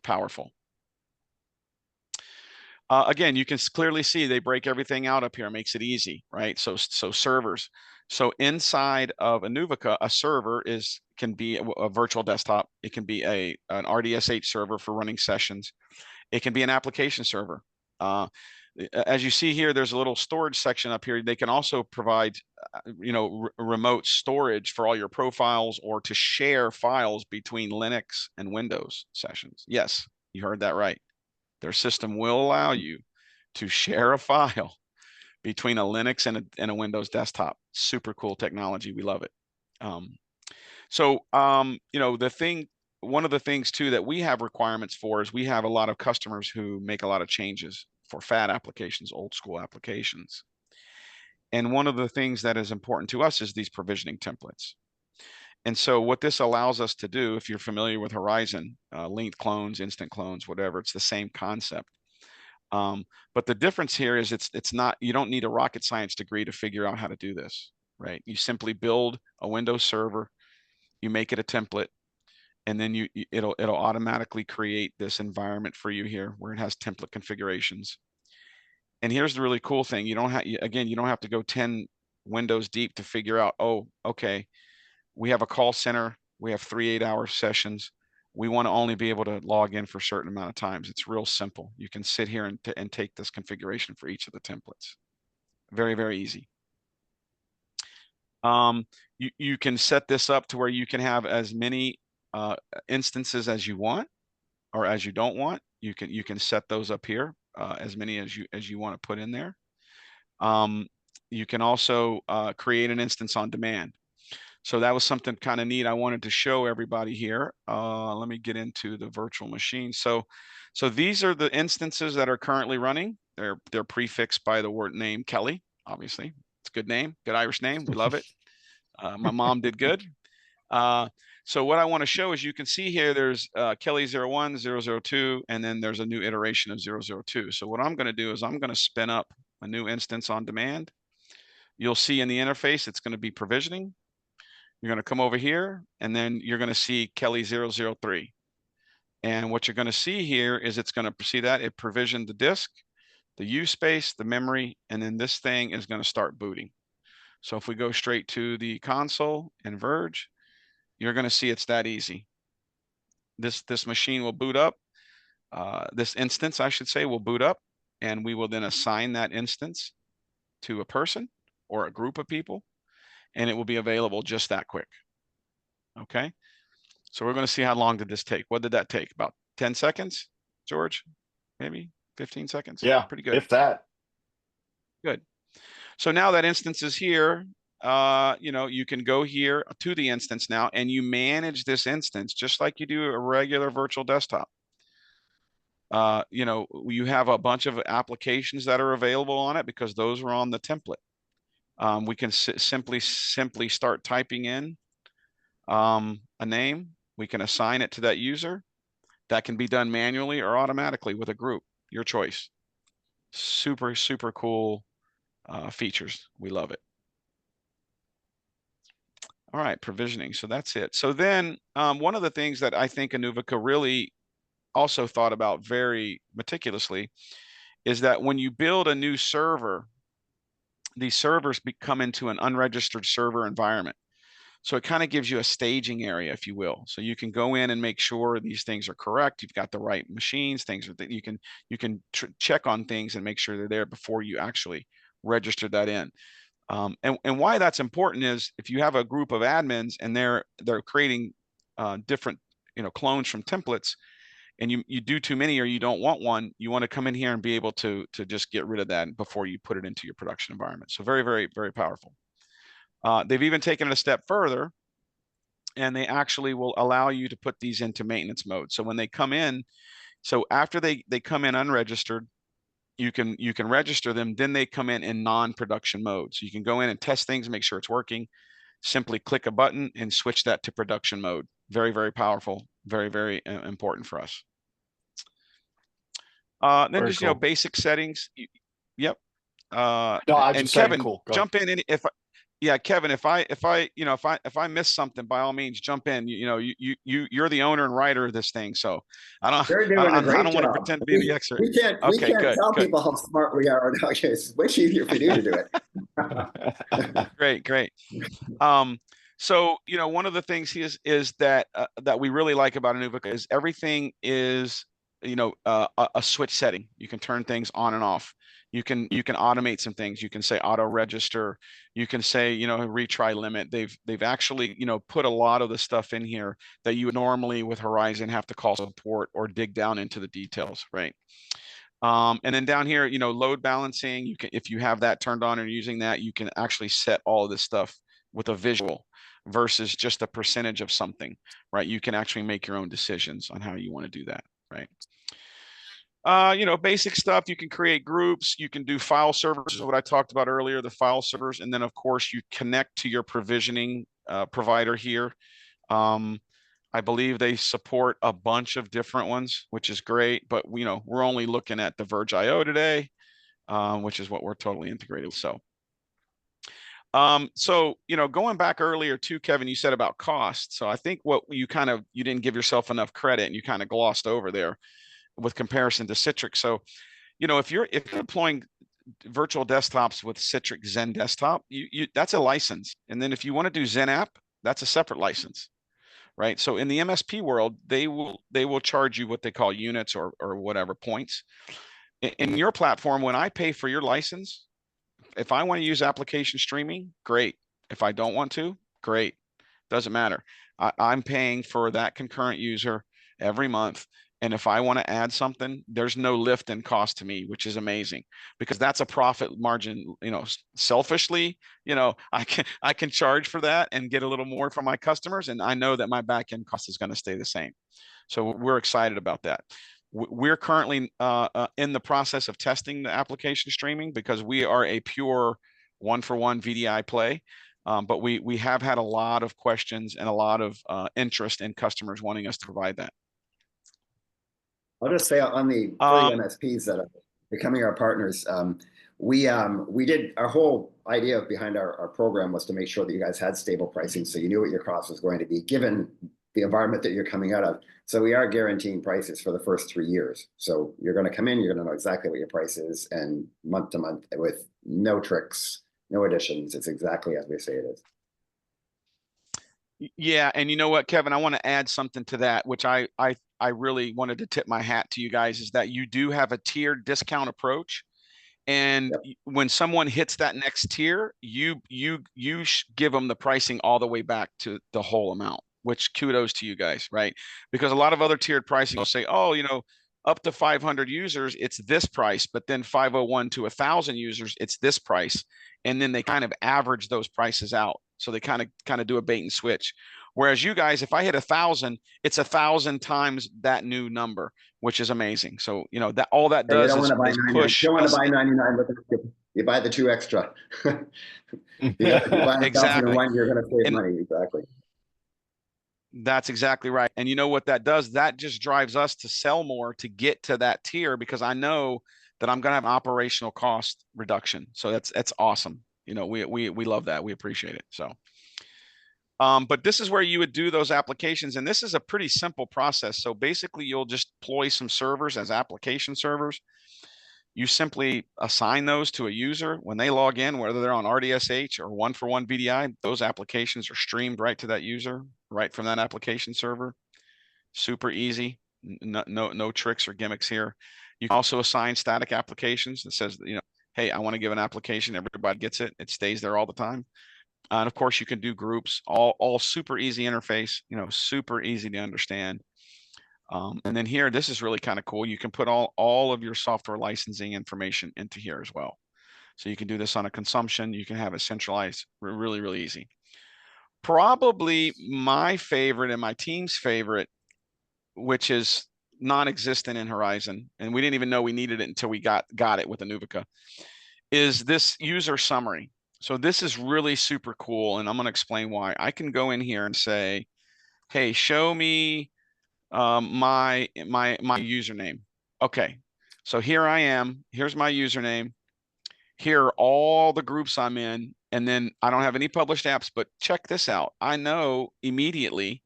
powerful. Again, you can clearly see they break everything out up here, makes it easy, right? So servers. So inside of Inuvika, a server can be a virtual desktop. It can be an RDSH server for running sessions. It can be an application server. As you see here, there's a little storage section up here. They can also provide, remote storage for all your profiles or to share files between Linux and Windows sessions. Yes, you heard that right. Their system will allow you to share a file between a Linux and a Windows desktop. Super cool technology. We love it. One of the things too that we have requirements for is we have a lot of customers who make a lot of changes for FAT applications, old school applications. And one of the things that is important to us is these provisioning templates. And so what this allows us to do, if you're familiar with Horizon, linked clones, instant clones, whatever, it's the same concept. But the difference here is it's not, you don't need a rocket science degree to figure out how to do this, right? You simply build a Windows server, you make it a template, and then it'll automatically create this environment for you here where it has template configurations. And here's the really cool thing. You don't have to go 10 windows deep to figure out, oh, okay, we have a call center. We have 3 8-hour sessions. We want to only be able to log in for a certain amount of times. It's real simple. You can sit here and take this configuration for each of the templates. Very, very easy. You can set this up to where you can have as many instances as you want or as you don't want. You can set those up here, as many as you want to put in there. You can also create an instance on demand. So that was something kind of neat I wanted to show everybody here. Let me get into the virtual machine. So these are the instances that are currently running. They're prefixed by the word name Kelly, obviously. It's a good name, good Irish name. We love it. My mom did good. So what I want to show is you can see here, there's Kelly 01, 002, and then there's a new iteration of 002. So what I'm going to do is I'm going to spin up a new instance on demand. You'll see in the interface, it's going to be provisioning. You're going to come over here, and then you're going to see Kelly 003. And what you're going to see here is it's going to see that it provisioned the disk, the U space, the memory, and then this thing is going to start booting. So if we go straight to the console and Verge, you're going to see it's that easy. This machine will boot up. This instance, I should say, will boot up, and we will then assign that instance to a person or a group of people, and it will be available just that quick. Okay. So we're going to see how long did this take. What did that take? About 10 seconds, George? Maybe 15 seconds. Yeah, pretty good. If that. Good. So now that instance is here, you can go here to the instance now, and you manage this instance just like you do a regular virtual desktop. You have a bunch of applications that are available on it because those are on the template. We can simply start typing in a name. We can assign it to that user. That can be done manually or automatically with a group, your choice. Super, super cool features. We love it. All right, provisioning. So that's it. So then one of the things that I think Inuvika really also thought about very meticulously is that when you build a new server, these servers come into an unregistered server environment. So it kind of gives you a staging area, if you will. So you can go in and make sure these things are correct. You've got the right machines, things that you can check on things and make sure they're there before you actually register that in. And why that's important is if you have a group of admins and they're creating different clones from templates, and you do too many or you don't want one, you want to come in here and be able to just get rid of that before you put it into your production environment. So very, very, very powerful. They've even taken it a step further, and they actually will allow you to put these into maintenance mode. So when they come in, so after they come in unregistered, you can register them, then they come in non-production mode. So you can go in and test things, make sure it's working. Simply click a button and switch that to production mode. Very, very powerful, very, very important for us. Then Very just, cool. Basic settings. Yep. No, I'm and just saying, Kevin, cool. jump in yeah, Kevin, if I miss something, by all means, jump in. You're the owner and writer of this thing, so You're doing a great I don't want to job. pretend to be the expert. We can't tell people how smart we are. It's much easier for you to do it. Great. So one of the things is that that we really like about Inuvika is everything is a switch setting. You can turn things on and off. You can automate some things. You can say auto register. You can say retry limit. They've actually put a lot of the stuff in here that you would normally with Horizon have to call support or dig down into the details, right? And then down here, load balancing. You can, if you have that turned on and using that, you can actually set all of this stuff with a visual versus just a percentage of something, right? You can actually make your own decisions on how you want to do that, right? Basic stuff. You can create groups. You can do file servers, what I talked about earlier, the file servers. And then, of course, you connect to your provisioning provider here. I believe they support a bunch of different ones, which is great. But, we're only looking at the Verge IO today, which is what we're totally integrated with. So, going back earlier too, Kevin, you said about cost. So I think what you didn't give yourself enough credit and you kind of glossed over there with comparison to Citrix. So, if you're deploying virtual desktops with Citrix Zen Desktop, that's a license. And then if you want to do Zen App, that's a separate license, right? So in the MSP world, they will charge you what they call units or whatever points. In your platform, when I pay for your license, if I want to use application streaming, great. If I don't want to, great. Doesn't matter. I'm paying for that concurrent user every month. And if I want to add something, there's no lift in cost to me, which is amazing because that's a profit margin. Selfishly, I can charge for that and get a little more from my customers. And I know that my back end cost is going to stay the same. So we're excited about that. We're currently in the process of testing the application streaming because we are a pure one-for-one VDI play. But we have had a lot of questions and a lot of interest in customers wanting us to provide that. I'll just say on the for the MSPs that are becoming our partners, we did our whole idea behind our program was to make sure that you guys had stable pricing, so you knew what your cost was going to be given the environment that you're coming out of. So we are guaranteeing prices for the first 3 years. So you're going to come in, you're going to know exactly what your price is, and month to month with no tricks, no additions. It's exactly as we say it is. Yeah, and you know what, Kevin, I want to add something to that, which I really wanted to tip my hat to you guys, is that you do have a tiered discount approach. And Yep. when someone hits that next tier, you give them the pricing all the way back to the whole amount, which kudos to you guys, right? Because a lot of other tiered pricing will say, oh, up to 500 users, it's this price, but then 501 to 1,000 users, it's this price. And then they kind of average those prices out. So they kind of do a bait and switch. Whereas you guys, if I hit 1,000, it's 1,000 times that new number, which is amazing. So, that all that And you does don't want to buy is 99. push You don't want us to buy 99 with it. You buy the 2 extra. If you buy 1,001, you're going to save And money. Exactly. that's exactly right. And you know what that does? That just drives us to sell more to get to that tier because I know that I'm going to have an operational cost reduction. So that's awesome. We love that. We appreciate it. So, but this is where you would do those applications, and this is a pretty simple process. So basically, you'll just deploy some servers as application servers. You simply assign those to a user when they log in, whether they're on RDSH or one-for-one VDI. Those applications are streamed right to that user, right from that application server. Super easy. No tricks or gimmicks here. You can also assign static applications that says, hey, I want to give an application. Everybody gets it. It stays there all the time. And of course, you can do groups. All super easy interface. Super easy to understand. And then here, this is really kind of cool. You can put all of your software licensing information into here as well. So you can do this on a consumption. You can have it centralized. Really, really easy. Probably my favorite and my team's favorite, which is non-existent in Horizon, and we didn't even know we needed it until we got it with Inuvika, is this user summary. So this is really super cool, and I'm going to explain why. I can go in here and say, hey, show me my username. Okay, so here I am. Here's my username. Here are all the groups I'm in, and then I don't have any published apps, but check this out. I know immediately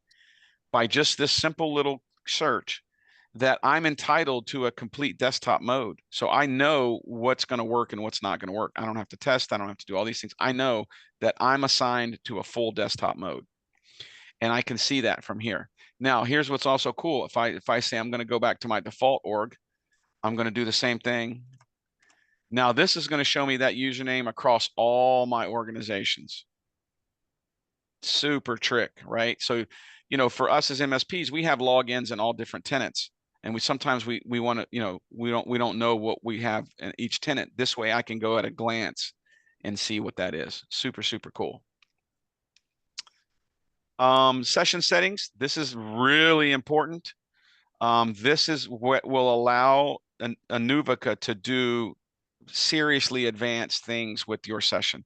by just this simple little search that I'm entitled to a complete desktop mode. So I know what's going to work and what's not going to work. I don't have to test. I don't have to do all these things. I know that I'm assigned to a full desktop mode, and I can see that from here. Now, here's what's also cool. If I say I'm going to go back to my default org, I'm going to do the same thing. Now, this is going to show me that username across all my organizations. Super trick, right? So, for us as MSPs, we have logins in all different tenants. And we sometimes we want to, we don't know what we have in each tenant. This way I can go at a glance and see what that is. Super, super cool. Session settings. This is really important. This is what will allow Inuvika to do seriously advanced things with your session.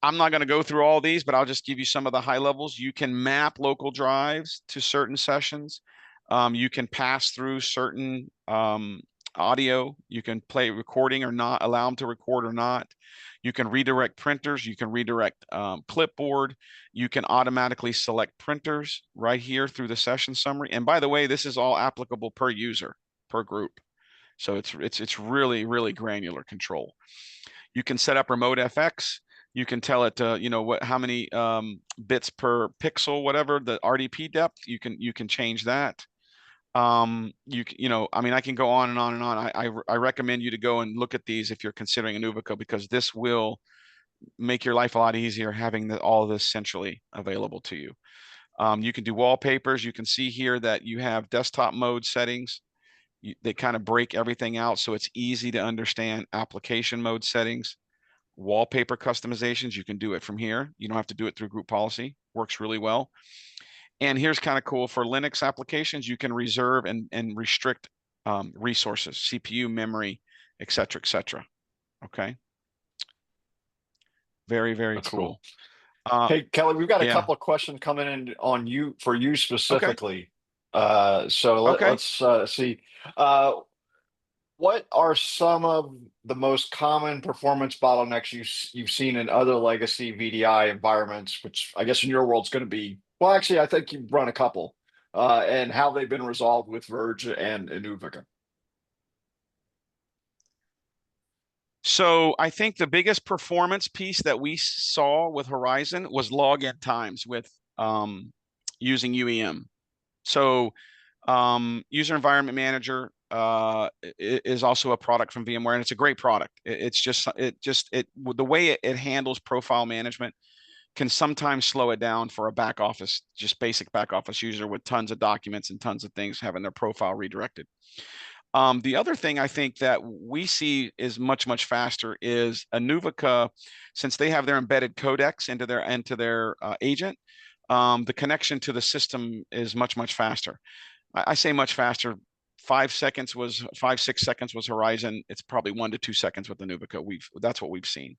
I'm not going to go through all these, but I'll just give you some of the high levels. You can map local drives to certain sessions. You can pass through certain audio. You can play recording or not, allow them to record or not. You can redirect printers. You can redirect clipboard. You can automatically select printers right here through the session summary. And by the way, this is all applicable per user, per group. So it's really, really granular control. You can set up remote FX. You can tell it, how many bits per pixel, whatever the RDP depth. You can change that. I mean, I can go on and on and on. I recommend you to go and look at these if you're considering Inuvika, because this will make your life a lot easier having all of this centrally available to you. You can do wallpapers. You can see here that you have desktop mode settings. They kind of break everything out, so it's easy to understand application mode settings. Wallpaper customizations, you can do it from here. You don't have to do it through group policy. Works really well. And here's kind of cool for Linux applications, you can reserve and restrict resources, CPU, memory, et cetera, okay. Very, very That's cool. Hey, Kelly, we've got a yeah. couple of questions coming in on you for you Okay. specifically. So Okay. let's see. What are some of the most common performance bottlenecks you've seen in other legacy VDI environments, which I guess in your world is going to be, well, actually, I think you've run a couple, and how they've been resolved with Verge and Inuvika. So I think the biggest performance piece that we saw with Horizon was login times with using UEM. So User Environment Manager is also a product from VMware, and it's a great product. The way it handles profile management can sometimes slow it down for a back office, just basic back office user with tons of documents and tons of things having their profile redirected. The other thing I think that we see is much faster is Inuvika, since they have their embedded codecs into their agent. The connection to the system is much faster. I say much faster. 5 seconds was 6 seconds was Horizon. It's probably 1 to 2 seconds with Inuvika. That's what we've seen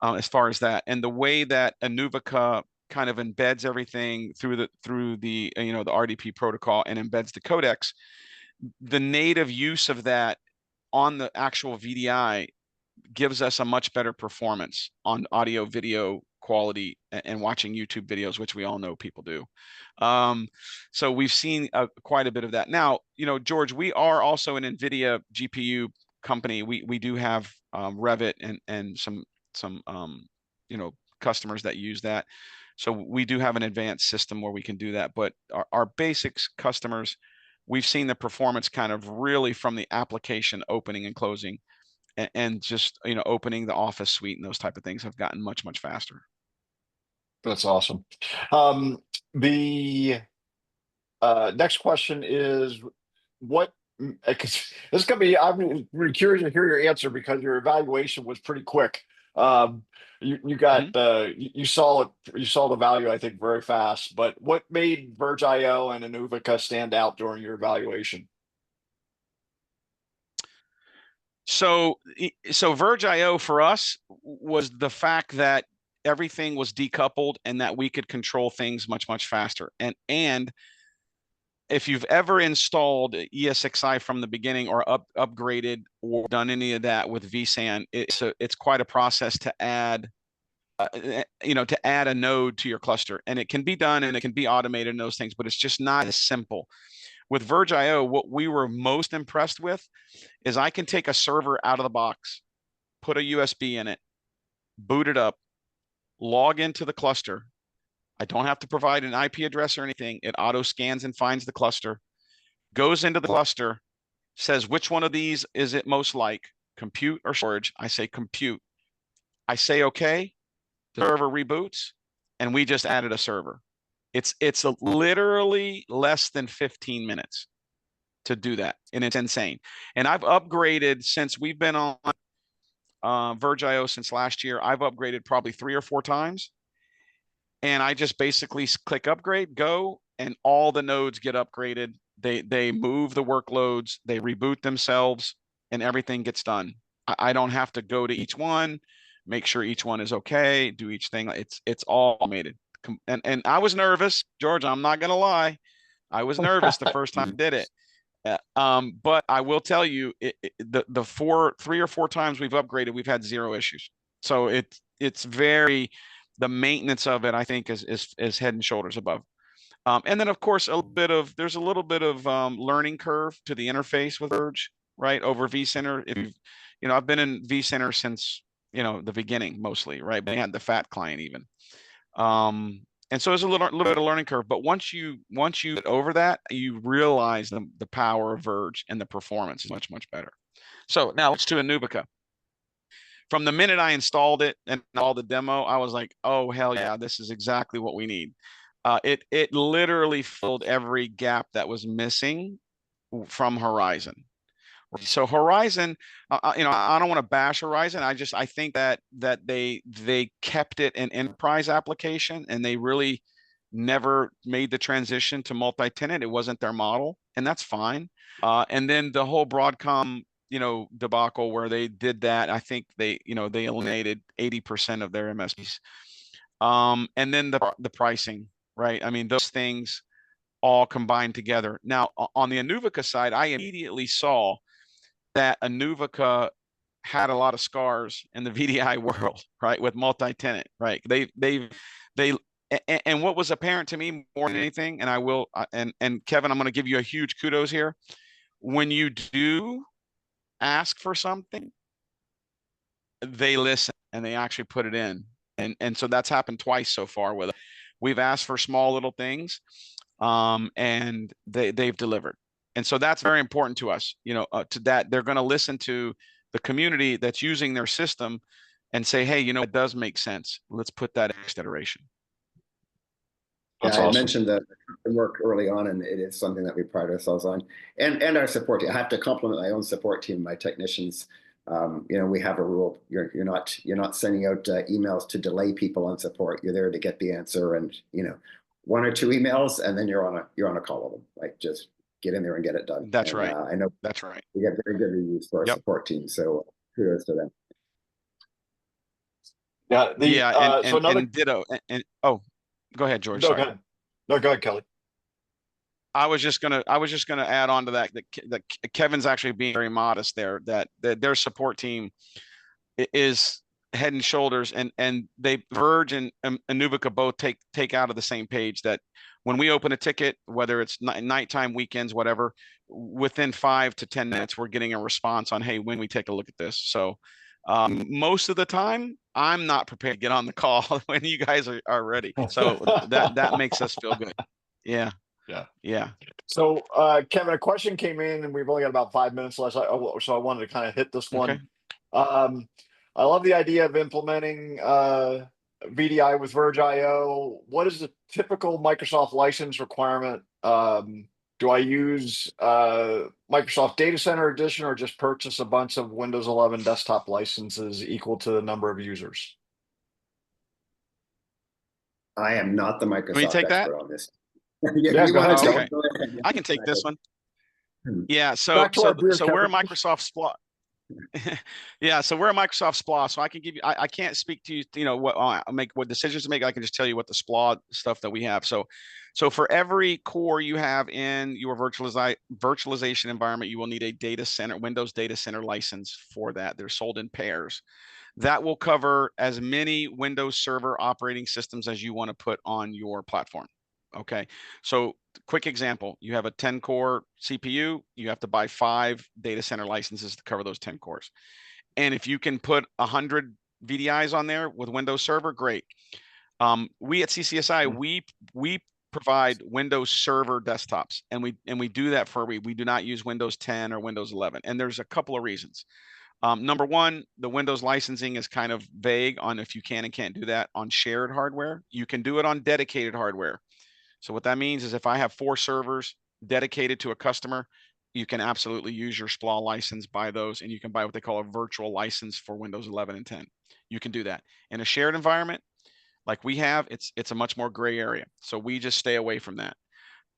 as far as that. And the way that Inuvika kind of embeds everything through the the RDP protocol and embeds the codecs, the native use of that on the actual VDI gives us a much better performance on audio video quality and watching YouTube videos, which we all know people do. So we've seen quite a bit of that. Now, George, we are also an NVIDIA GPU company. We do have Revit and some customers that use that. So we do have an advanced system where we can do that. But our basics customers, we've seen the performance kind of really from the application opening and closing, and just opening the Office suite and those type of things have gotten much faster. That's awesome. The next question is what, because this is going to be, I'm really curious to hear your answer because your evaluation was pretty quick. You got you saw the value, I think, very fast. But what made Verge IO and Inuvika stand out during your evaluation? So Verge IO for us was the fact that everything was decoupled and that we could control things much faster. And if you've ever installed ESXi from the beginning or upgraded or done any of that with vSAN, it's quite a process to add a node to your cluster, and it can be done and it can be automated and those things, but it's just not as simple. With Verge IO, what we were most impressed with is I can take a server out of the box, put a USB in it, boot it up, log into the cluster. I don't have to provide an IP address or anything. It auto scans and finds the cluster, goes into the cluster, says which one of these is it most like, compute or storage. I say compute. I say okay. The server reboots, and we just added a server. It's literally less than 15 minutes to do that, and it's insane. And I've upgraded since we've been on Verge IO since last year. I've upgraded probably 3 or 4 times, and I just basically click upgrade, go, and all the nodes get upgraded. They move the workloads, they reboot themselves, and everything gets done. I don't have to go to each one, make sure each one is okay, do each thing. It's all automated. And I was nervous, George. I'm not gonna lie, I was nervous the first time I did it. But I will tell you, the 3 or 4 times we've upgraded, we've had 0 issues. So it's very, the maintenance of it, I think, is head and shoulders above. And then of course there's a little bit of learning curve to the interface with Verge, right, over vCenter. If I've been in vCenter since the beginning mostly, right? They had the fat client even. And so there's a little bit of learning curve, but once you get over that, you realize the power of Verge and the performance is much better. So now let's to Inuvika. from the minute I installed it and all the demo, I was like, oh hell yeah, this is exactly what we need. It literally filled every gap that was missing from Horizon. So Horizon, I don't want to bash Horizon. I think that they kept it an enterprise application, and they really never made the transition to multi-tenant. It wasn't their model, and that's fine. And then the whole Broadcom, debacle where they did that, I think they eliminated 80% of their MSPs. And then the pricing, right? I mean, those things all combined together. Now, on the Inuvika side, I immediately saw that Inuvika had a lot of scars in the VDI world, right? With multi-tenant, right? And what was apparent to me more than anything, and I will, and Kevin, I'm going to give you a huge kudos here. When you do ask for something, they listen and they actually put it in. And so that's happened twice so far with it. We've asked for small little things, and they've delivered. And so that's very important to us, to that they're going to listen to the community that's using their system and say, hey, it does make sense. Let's put that next iteration. That's Yeah, I awesome. mentioned the work early on, and it is something that we pride ourselves on. And our support team. I have to compliment my own support team, my technicians. We have a rule. You're not sending out emails to delay people on support. You're there to get the answer, and one or two emails, and then you're on a call with them. Like, just get in there and get it done. That's and, right. I know that's right. we get very good reviews for our support team. So kudos to them. Yeah. And ditto. And oh, go ahead, George. No, Sorry. go ahead. No, go ahead, Kelly. I was just gonna add on to that Kevin's actually being very modest there. That their support team is head and shoulders, and they Verge and Inuvika both take out of the same page. That when we open a ticket, whether it's nighttime, weekends, whatever, within 5 to 10 minutes, we're getting a response on, hey, when we take a look at this. So most of the time, I'm not prepared to get on the call when you guys are ready. So that makes us feel good. Yeah. Yeah. So, Kevin, a question came in, and we've only got about 5 minutes left. So I wanted to kind of hit this one. Okay. I love the idea of implementing VDI with Verge IO. What is the typical Microsoft license requirement? Do I use Microsoft Data Center Edition, or just purchase a bunch of Windows 11 desktop licenses equal to the number of users? I am not the Microsoft expert on this. Yeah, go ahead. Okay. I can take this one. Yeah, so we're a Microsoft SPLOS. Yeah, so we're a Microsoft SPLOS. So I can give you. I can't speak to you. What decisions to make. I can just tell you what the SPLOS stuff that we have. So for every core you have in your virtualization environment, you will need a Windows Data Center license for that. They're sold in pairs. That will cover as many Windows Server operating systems as you want to put on your platform. Okay, so quick example, you have a 10-core CPU, you have to buy 5 data center licenses to cover those 10 cores. And if you can put 100 VDIs on there with Windows Server, great. We at CCSI, we provide Windows Server desktops, and we do that we do not use Windows 10 or Windows 11. And there's a couple of reasons. Number one, the Windows licensing is kind of vague on if you can and can't do that on shared hardware. You can do it on dedicated hardware. So what that means is if I have 4 servers dedicated to a customer, you can absolutely use your SPLA license, buy those, and you can buy what they call a virtual license for Windows 11 and 10. You can do that. In a shared environment like we have, it's a much more gray area. So we just stay away from that.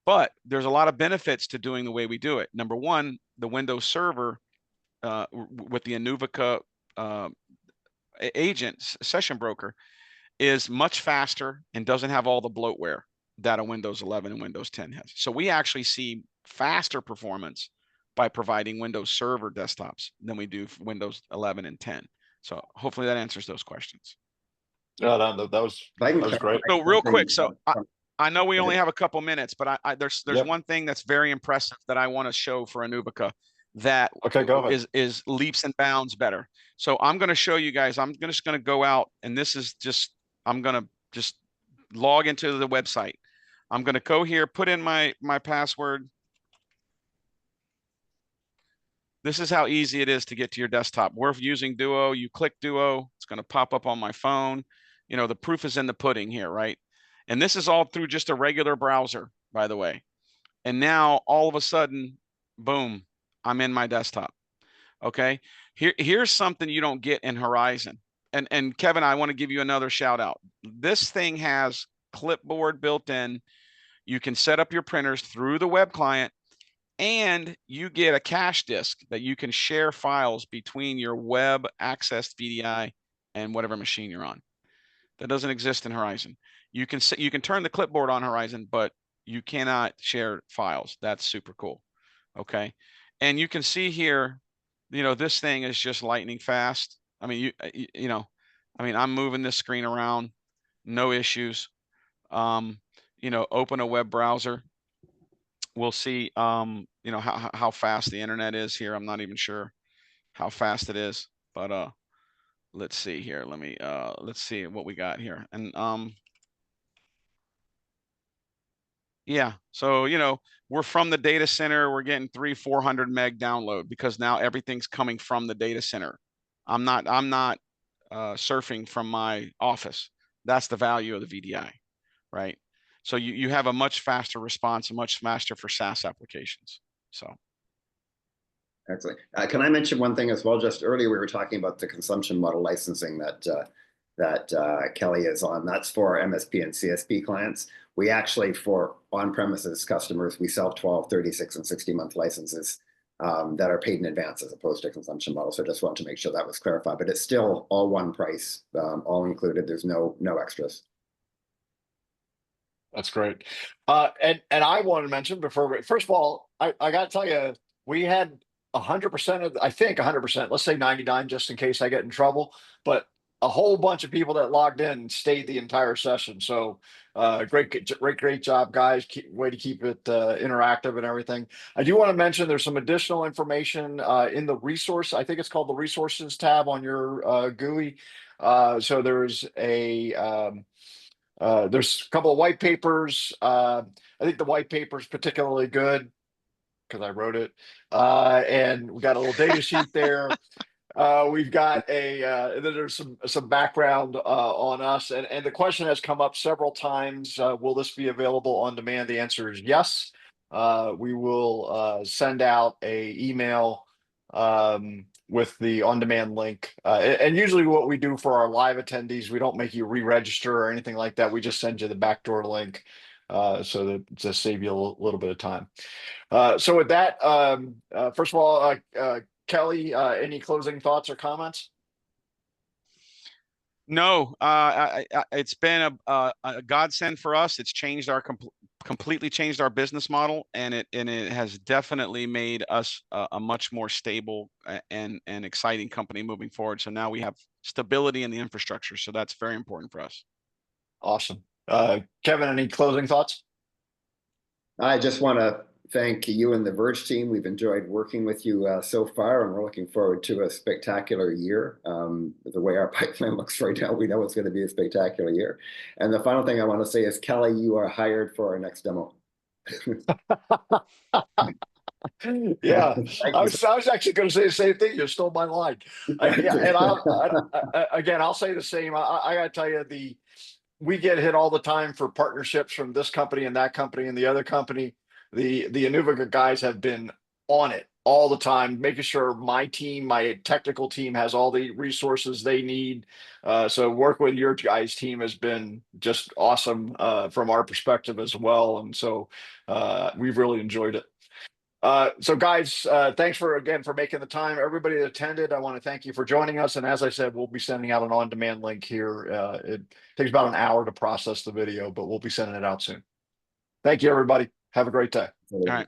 But there's a lot of benefits to doing the way we do it. Number one, the Windows Server with the Inuvika agent session broker is much faster and doesn't have all the bloatware that a Windows 11 and Windows 10 has. So we actually see faster performance by providing Windows Server desktops than we do for Windows 11 and 10. So hopefully that answers those questions. Yeah, that was great. So real quick, so I know we only have a couple minutes, but there's one thing that's very impressive that I want to show for Inuvika that is leaps and bounds better. So I'm going to show you guys. I'm just going to go out, and this is just I'm going to just log into the website. I'm going to go here, put in my password. this is how easy it is to get to your desktop. We're using Duo. You click Duo, it's going to pop up on my phone. You know, the proof is in the pudding here, right? And this is all through just a regular browser, by the way. And now all of a sudden, boom, I'm in my desktop. Okay. Here's something you don't get in Horizon. And Kevin, I want to give you another shout out. This thing has clipboard built in. You can set up your printers through the web client, and you get a cache disk that you can share files between your web accessed VDI and whatever machine you're on. That doesn't exist in Horizon. You can turn the clipboard on Horizon, but you cannot share files. That's super cool. Okay. And you can see here, you know, this thing is just lightning fast. I mean, you know, I mean, I'm moving this screen around, no issues. You know, open a web browser. We'll see, you know, how fast the internet is here. I'm not even sure how fast it is, but let's see here. Let's see what we got here. And yeah, so you know, we're from the data center. We're getting 300-400 meg download because now everything's coming from the data center. I'm not surfing from my office. That's the value of the VDI, right? So you have a much faster response, much faster for SaaS applications. So excellent. Can I mention one thing as well? Just earlier, we were talking about the consumption model licensing that Kelly is on. That's for MSP and CSP clients. We actually, for on-premises customers, we sell 12, 36, and 60-month licenses that are paid in advance as opposed to consumption model. So I just wanted to make sure that was clarified. But it's still all one price, all included. There's no extras. That's great. And I want to mention before, first of all, I got to tell you, we had 100% of, I think 100%, let's say 99, just in case I get in trouble, but a whole bunch of people that logged in stayed the entire session. So great job, guys. Way to keep it interactive and everything. I do want to mention there's some additional information in the resource. I think it's called the resources tab on your GUI. So there's there's a couple of white papers. I think the white paper is particularly good because I wrote it. And we got a little data sheet there. We've got there's some background on us, and the question has come up several times. Will this be available on demand? The answer is yes. We will send out a email with the on-demand link. And usually what we do for our live attendees, we don't make you re-register or anything like that. We just send you the backdoor link so that to save you a little bit of time. So with that, first of all, Kelly, any closing thoughts or comments? no, it's been a godsend for us. It's changed our completely changed our business model, and it has definitely made us a much more stable and exciting company moving forward. So now we have stability in the infrastructure. So that's very important for us. Awesome. Kevin, any closing thoughts? I just want to thank you and the Verge team. We've enjoyed working with you so far, and we're looking forward to a spectacular year. The way our pipeline looks right now, we know it's going to be a spectacular year. And the final thing I want to say is, Kelly, you are hired for our next demo. Yeah, I was actually going to say the same thing. You stole my line. Yeah, and again, I'll say the same. I got to tell you, we get hit all the time for partnerships from this company and that company and the other company. The Inuvika guys have been on it all the time, making sure my team, my technical team, has all the resources they need. So work with your guys' team has been just awesome from our perspective as well. And so we've really enjoyed it. So guys, thanks again for making the time. Everybody that attended, I want to thank you for joining us. And as I said, we'll be sending out an on-demand link here. It takes about an hour to process the video, but we'll be sending it out soon. Thank you, everybody. Have a great day. All right.